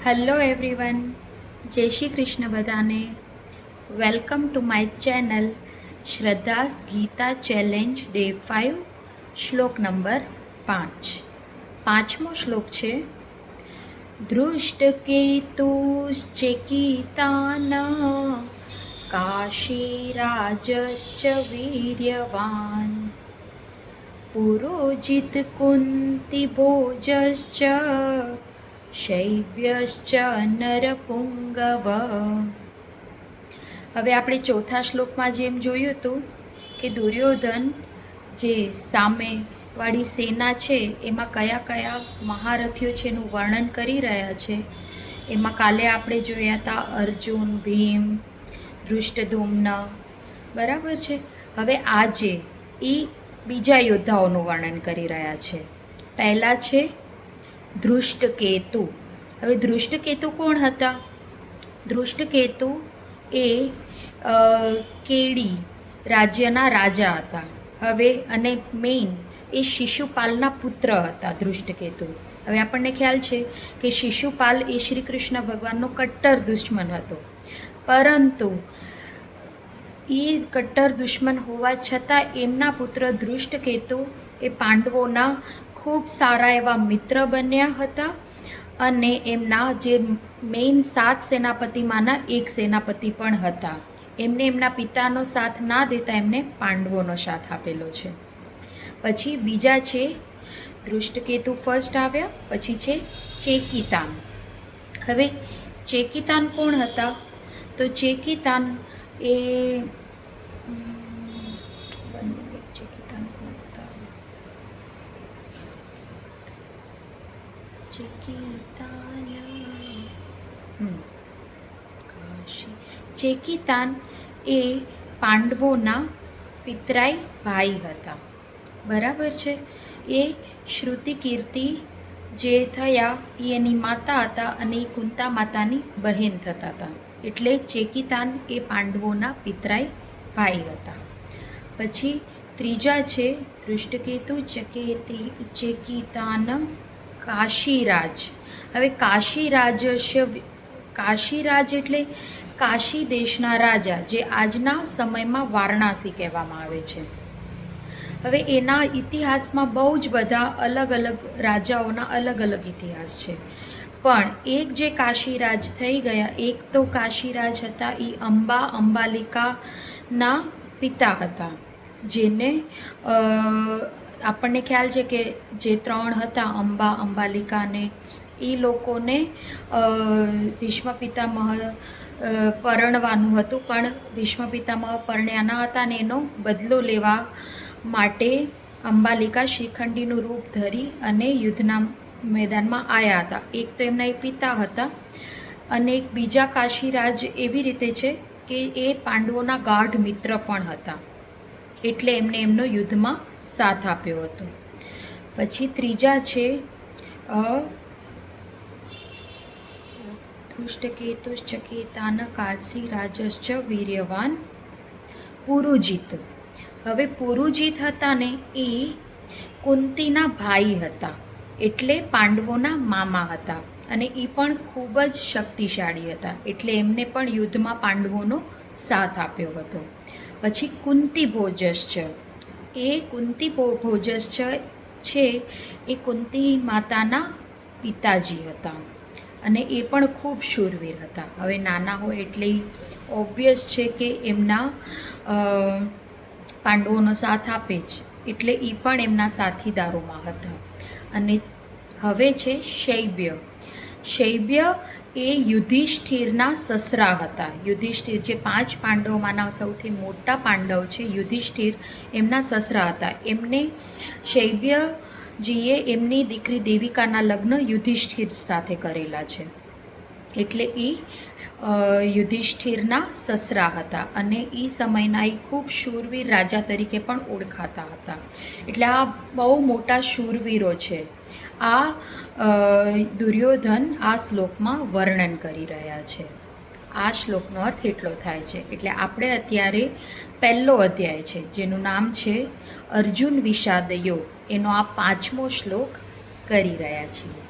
Hello everyone, જય શ્રી કૃષ્ણ બધાને. Welcome to my channel Shraddha's Gita challenge day 5, શ્લોક નંબર 5. પાંચમો શ્લોક છે. ધૃષ્ટકેતુશ્ચેકિતાન કાશીરાજશ્ચ વીર્યવાન પુરોજિત કુંતીભોજશ્ચ શૈબ્યશ્ચ નરપુંગવ. હવે આપણે ચોથા શ્લોકમાં જેમ જોયું હતું કે દુર્યોધન જે સામેવાળી સેના છે એમાં કયા કયા મહારથીઓ છે એનું વર્ણન કરી રહ્યા છે. એમાં કાલે આપણે જોયા હતા અર્જુન, ભીમ, ધૃષ્ટદ્યુમ્ન, બરાબર છે. હવે આજે એ બીજા યોદ્ધાઓનું વર્ણન કરી રહ્યા છે. પહેલાં છે ધૃષ્ટકેતુ. હવે ધૃષ્ટકેતુ કોણ હતા? ધૃષ્ટકેતુ એ કેડી રાજ્યના રાજા હતા. હવે અને મેઇન એ શિશુપાલના પુત્ર હતા ધૃષ્ટકેતુ. હવે આપણને ખ્યાલ છે કે શિશુપાલ એ શ્રી કૃષ્ણ ભગવાનનો કટ્ટર દુશ્મન હતો, પરંતુ એ કટ્ટર દુશ્મન હોવા છતાં એમના પુત્ર ધૃષ્ટકેતુ એ પાંડવોના ખૂબ સારા એવા મિત્ર બન્યા હતા અને એમના જે મેઇન 7 સેનાપતિમાંના એક સેનાપતિ પણ હતા. એમને એમના પિતાનો સાથ ના દેતા એમને પાંડવોનો સાથ આપેલો છે. પછી બીજા છે ધૃષ્ટકેતુ ફર્સ્ટ આવ્યા, પછી છે ચેકિતાન. હવે ચેકિતાન કોણ હતા? તો ચેકિતાન એ ચેકિતાન કોણ હતા? ચેકિતાન એ પાંડવોના પિતરાઈ ભાઈ હતા, બરાબર છે. એ શ્રુતિ કીર્તિ જે થયા એ એની માતા હતા અને એ કુંતા માતાની બહેન થતા હતા, એટલે ચેકિતાન એ પાંડવોના પિતરાઈ ભાઈ હતા. પછી ત્રીજા છે ધૃષ્ટકેતુ ચેકિતાન કાશીરાજ. હવે કાશીરાજ એટલે કાશી દેશના રાજા, જે આજના સમયમાં વારાણસી કહેવામાં આવે છે. હવે એના ઇતિહાસમાં બહુ જ બધા અલગ અલગ રાજાઓના અલગ અલગ ઇતિહાસ છે, પણ એક જે કાશીરાજ થઈ ગયા, એક તો કાશીરાજ હતા એ અંબાલિકાના પિતા હતા, જેને આપણને ખ્યાલ છે કે જે 3 હતા અંબાલિકા અને એ લોકોને ભીષ્મ પિતામહ પરણવાનું હતું, પણ ભીષ્મ પિતામહ પરણ્યા ન હતા અને એનો બદલો લેવા માટે અંબાલિકા શ્રીખંડીનું રૂપ ધરી અને યુદ્ધના મેદાનમાં આવ્યા હતા. એક તો એમના એ પિતા હતા અને એક બીજા કાશીરાજ એવી રીતે છે કે એ પાંડવોના ગાઢ મિત્ર પણ હતા, એટલે એમને એમનો યુદ્ધમાં સાથ આપ્યો હતો. પછી ત્રીજા છે ધૃષ્ટકેતુશ્ચકેતાન કાશીરાજશ્ચ વીર્યવાન પુરુજિત. હવે પુરુજિત હતા ને એ કુંતીના ભાઈ હતા, એટલે પાંડવોના મામા હતા અને એ પણ ખૂબ જ શક્તિશાળી હતા, એટલે એમને પણ યુદ્ધમાં પાંડવોનો સાથ આપ્યો હતો. પછી કુંતીભોજશ્ચ. એ કુંતીભોજશ્ચ છે એ કુંતી માતાના પિતાજી હતા અને એ પણ ખૂબ શૂરવીર હતા. હવે નાના હોય એટલે ઓબ્વિયસ છે કે એમના પાંડવોનો સાથ આપે જ, એટલે એ પણ એમના સાથીદારોમાં હતા. અને હવે છે શૈબ્ય. શૈબ્ય એ યુધિષ્ઠિરના સસરા હતા. યુધિષ્ઠિર જે 5 પાંડવોમાંના સૌથી મોટા પાંડવ છે, યુધિષ્ઠિર એમના સસરા હતા. એમને શૈબ્યજીએ એમની દીકરી દેવિકાના લગ્ન યુધિષ્ઠિર સાથે કરેલા છે, એટલે એ યુધિષ્ઠિરના સસરા હતા અને એ સમયના એ ખૂબ શૂરવીર રાજા તરીકે પણ ઓળખાતા હતા. એટલે આ બહુ મોટા શૂરવીરો છે. આ દુર્યોધન આ શ્લોકમાં વર્ણન કરી રહ્યા છે. આ શ્લોકનો અર્થ એટલો થાય છે. એટલે આપણે અત્યારે પહેલો અધ્યાય છે જેનું નામ છે અર્જુન વિષાદ યોગ, એનો આ 5મો શ્લોક કરી રહ્યા છીએ.